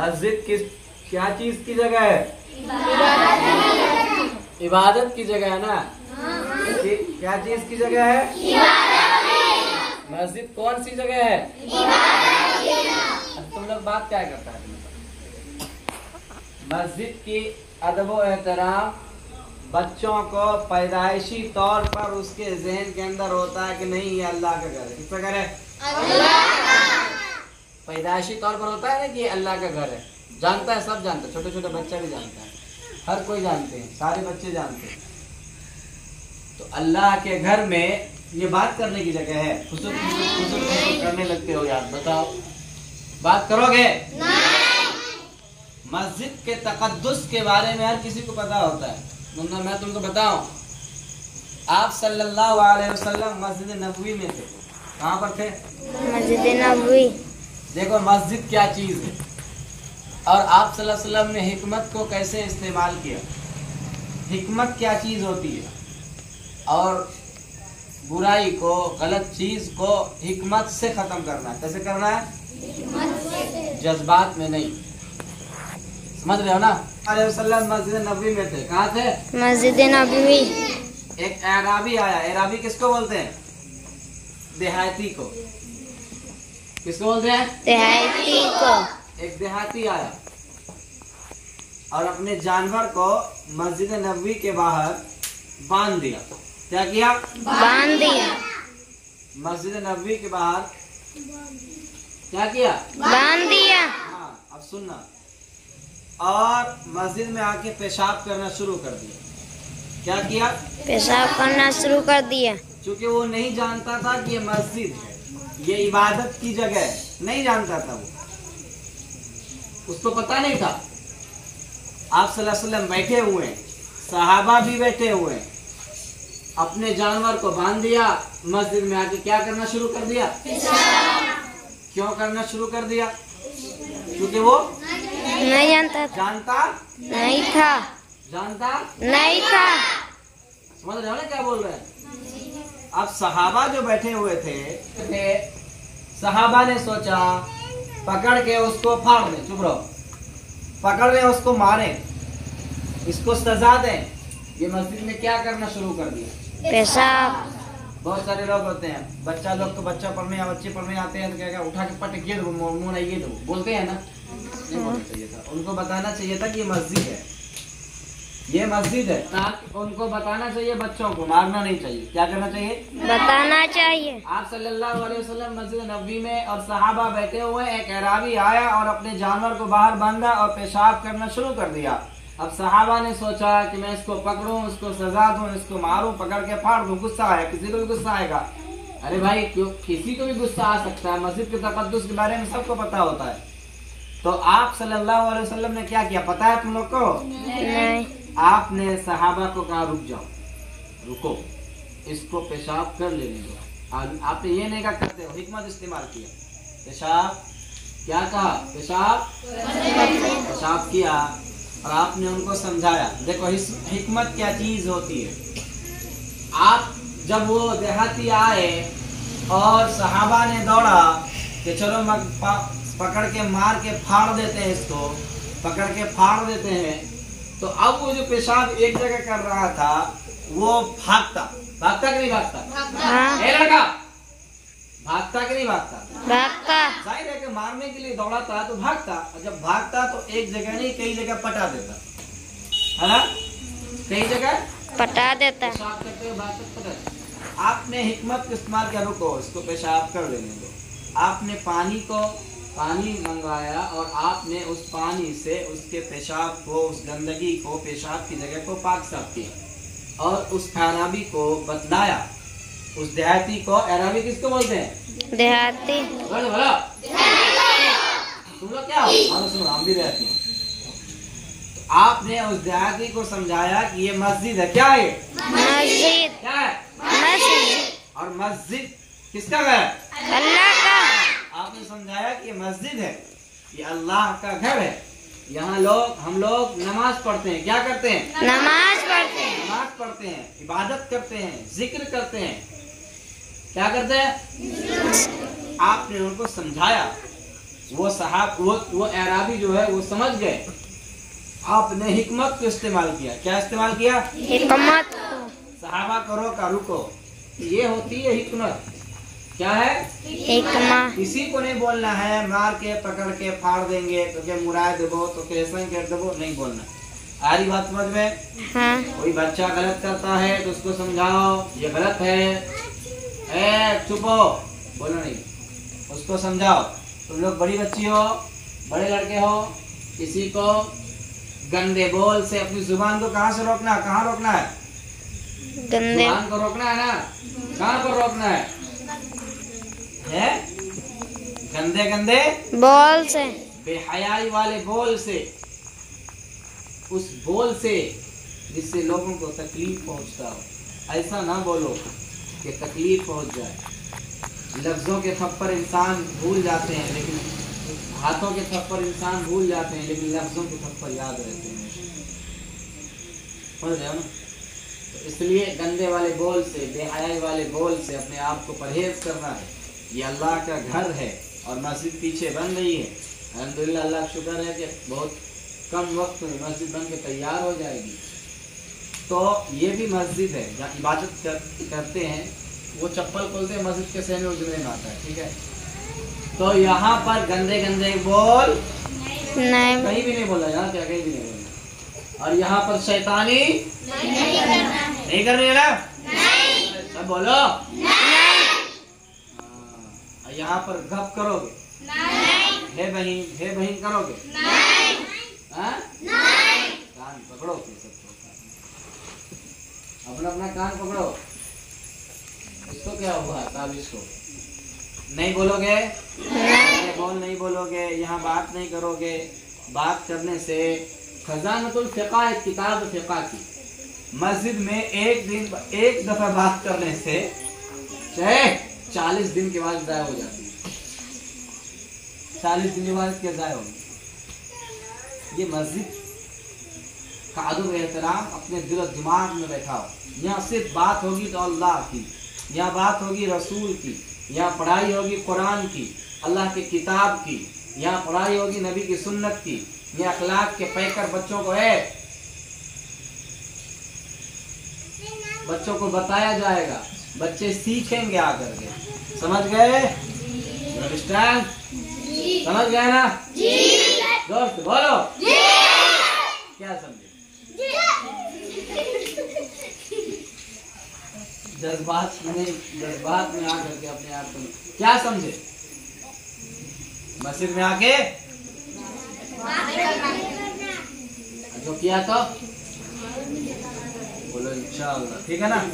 मस्जिद किस क्या चीज की जगह है? इबादत की जगह है ना। क्या चीज की जगह है? मस्जिद कौन सी जगह है? तुम लोग बात क्या करता है? मस्जिद की अदब व एहतराम बच्चों को पैदाइशी तौर पर उसके जहन के अंदर होता है कि नहीं ये अल्लाह का घर है। किसका घर है? पैदाइशी तौर पर होता है ना कि ये अल्लाह का घर है। जानता है, सब जानते हैं, छोटे छोटे बच्चा भी जानता है, हर कोई जानते हैं, सारे बच्चे जानते हैं। तो अल्लाह के घर में ये बात करने की जगह है। खुसुर करने लगते हो यार, बताओ बात करोगे? मस्जिद के तकद्दुस के बारे में हर किसी को पता होता है। मैं तुमको बताऊं, आप सल्लल्लाहु अलैहि वसल्लम मस्जिद नबवी में थे। कहाँ पर थे? मस्जिद नबवी। देखो मस्जिद क्या चीज है और आप सल्लल्लाहु अलैहि वसल्लम ने हिकमत को कैसे इस्तेमाल किया। हिकमत क्या चीज होती है और बुराई को, गलत चीज को हिकमत से खत्म करना है। कैसे करना है? जज्बात में नहीं। समझ रहे हो ना? मस्जिद नबवी में थे। कहाँ थे? मस्जिद नबवी। एक एराबी आया। एराबी किसको बोलते हैं? देहाती को। किसको बोलते हैं? देहाती को। एक देहाती आया और अपने जानवर को मस्जिद नबवी के बाहर बांध दिया। क्या किया? बांध दिया। मस्जिद नबवी के बाहर क्या किया? बांध दिया। हाँ, अब सुनना। और मस्जिद में आके पेशाब करना शुरू कर दिया। क्या किया? पेशाब करना शुरू कर दिया। क्योंकि वो नहीं जानता था कि ये मस्जिद है, ये इबादत की जगह है। नहीं जानता था वो, उसको पता नहीं था। आप सल्लल्लाहु अलैहि वसल्लम बैठे हुए हैं, सहाबा भी बैठे हुए हैं, अपने जानवर को बांध दिया, मस्जिद में आके क्या करना शुरू कर दिया? क्यों करना शुरू कर दिया? क्योंकि वो नहीं जानता था। जानता नहीं था। जानता नहीं था। समझ रहे हो ना क्या बोल रहे हैं? अब सहाबा जो बैठे हुए थे, सहाबा ने सोचा पकड़ के उसको फाड़ दें। चुप रहो। पकड़ के उसको मारे, इसको सजा दें। ये मस्जिद में क्या करना शुरू कर दिया? पेशाब। बहुत सारे लोग होते हैं, बच्चा लोग तो बच्चा पढ़ने या बच्चे पढ़ने आते हैं तो क्या उठा के पटक ये दो, मुंह ये दो, बोलते हैं ना। नहीं बोलना चाहिए था, उनको बताना चाहिए था कि ये मस्जिद है, ये मस्जिद है। उनको बताना चाहिए, बच्चों को मारना नहीं चाहिए। क्या करना चाहिए? बताना चाहिए। आप सल्लल्लाहु अलैहि वसल्लम मस्जिद नबवी में और सहाबा बैठे हुए, एक अराबी आया और अपने जानवर को बाहर बांधा और पेशाब करना शुरू कर दिया। अब सहाबा ने सोचा कि मैं इसको पकड़ूं, इसको सजा दूं, इसको मारूं, पकड़ के फाड़ दूं। गुस्सा आया, किसी को भी गुस्सा आएगा। अरे भाई, क्यों किसी को भी गुस्सा आ सकता है। मस्जिद के तकद्दुस के बारे में सबको पता होता है। तो आप सल्लल्लाहु अलैहि वसल्लम ने क्या किया पता है तुम लोग को? नहीं। आपने सहाबा को कहा रुक जाओ, रुको, इसको पेशाब कर लेने दो। आपने ये नहीं कहा करते हो, हिकमत इस्तेमाल किया। पेशाब क्या कहा? पेशाब किया और आपने उनको समझाया। देखो हिकमत क्या चीज होती है। आप जब वो देहाती आए और सहाबा ने दौड़ा कि चलो पकड़ के मार के फाड़ देते हैं, इसको पकड़ के फाड़ देते हैं, तो अब वो जो पेशाब एक जगह कर रहा था वो भागता कि नहीं भागता? हाँ। लड़का भागता कि नहीं भागता? भागता। जाहिर है कि मारने के लिए दौड़ा था तो भागता, और जब भागता तो एक जगह नहीं कई जगह पटा देता है ना, कई जगह पटा देता। पेशाब करते हुए भागता पटा। आपने हिकमत का इस्तेमाल किया, रुको इसको पेशाब कर लेने दो। आपने पानी मंगवाया और आपने उस पानी से उसके पेशाब को, उस गंदगी को, पेशाब की जगह को पाक साफ किया और उस अराबी को बतलाया, उस देहाती को। अराबी किसको बोलते हैं? देहाती। बोलो तुम लोग क्या हो? सुनो, हम भी देहाती हैं। तो आपने उस देहाती को समझाया कि ये मस्जिद है। क्या है? मस्जिद। क्या है? मस्जिद। और मस्जिद किसका घर है? अल्लाह का। आपने समझाया कि ये मस्जिद है, ये अल्लाह का घर है। यहाँ हम लोग नमाज पढ़ते हैं। क्या करते हैं? नमाज पढ़ते हैं। नमाज पढ़ते हैं, इबादत करते हैं, जिक्र करते हैं। क्या करते हैं? आपने उनको समझाया वो एराबी जो है वो समझ गए। आपने हिकमत को इस्तेमाल किया। क्या इस्तेमाल किया? हिकमत। सहाबा करो का रुको, ये होती है हिकमत। क्या है? हिकमत। किसी को नहीं बोलना है मार के पकड़ के फाड़ देंगे तो क्या मुराद देबो तो कैसे कर देबो, नहीं बोलना। आ रही बात समझ में? हाँ। कोई बच्चा गलत करता है तो उसको समझाओ ये गलत है, चुप हो, बोलो नहीं, उसको समझाओ। तुम लोग बड़ी बच्ची हो, बड़े लड़के हो, किसी को गंदे बोल से अपनी जुबान को कहाँ से रोकना है? कहाँ रोकना है? गंदे जुबान को रोकना है ना, कहाँ पर रोकना है? गंदे गंदे बोल से, बेहयाई वाले बोल से, उस बोल से जिससे लोगों को तकलीफ पहुंचता हो। ऐसा ना बोलो कि तकलीफ पहुंच जाए। लफ्जों के थप्पड़ इंसान भूल जाते हैं, लेकिन हाथों के थप्पड़ इंसान भूल जाते हैं, लेकिन लफ्जों के थप्पड़ याद रहते हैं। समझ रहे हो ना? तो इसलिए गंदे वाले बोल से, बेहयाई वाले बोल से अपने आप को परहेज करना है। ये अल्लाह का घर है और मस्जिद पीछे बन रही है। अल्हम्दुलिल्लाह, अल्लाह का शुक्र है कि बहुत कम वक्त में मस्जिद बन के तैयार हो जाएगी। तो ये भी मस्जिद है जहाँ इबादत करते हैं। वो चप्पल खोलते हैं मस्जिद के सहने उजमे में आता है, ठीक है। तो यहाँ पर गंदे गंदे बोल नहीं, कहीं भी नहीं बोला, यहाँ क्या कहीं भी नहीं बोला। और यहाँ पर शैतानी नहीं करनी है ना, सब बोलो। यहाँ पर गप करोगे? हे बहन करोगे? कान पकड़ो, अपना अपना कान पकड़ो। इसको क्या हुआ? ताबीज को नहीं बोलोगे, बोल नहीं बोलोगे, यहाँ बात नहीं करोगे। बात करने से खजानतुल फिक़ा है, किताब फिक़ा की, मस्जिद में एक दफा बात करने से चाहे 40 दिन के बाद ज़ाया हो जाती है। 40 दिन के बाद क्या ज़ाया होगी? ये मस्जिद का अदब एहतराम अपने दिल और दिमाग में बैठाओ। यहाँ सिर्फ बात होगी तो अल्लाह की, यहाँ बात होगी रसूल की, यहाँ पढ़ाई होगी कुरान की, अल्लाह के किताब की, यहाँ पढ़ाई होगी नबी की सुन्नत की। ये अखलाक के पैकर बच्चों को है, बच्चों को बताया जाएगा, बच्चे सीखेंगे आकर के। समझ गए? अंडरस्टैंड? समझ गए ना? दोस्त बोलो क्या समझे? जज्बात में आकर के अपने आप को क्या समझे? मस्जिद में आके जो किया तो बोलो इंशाअल्लाह, ठीक है ना?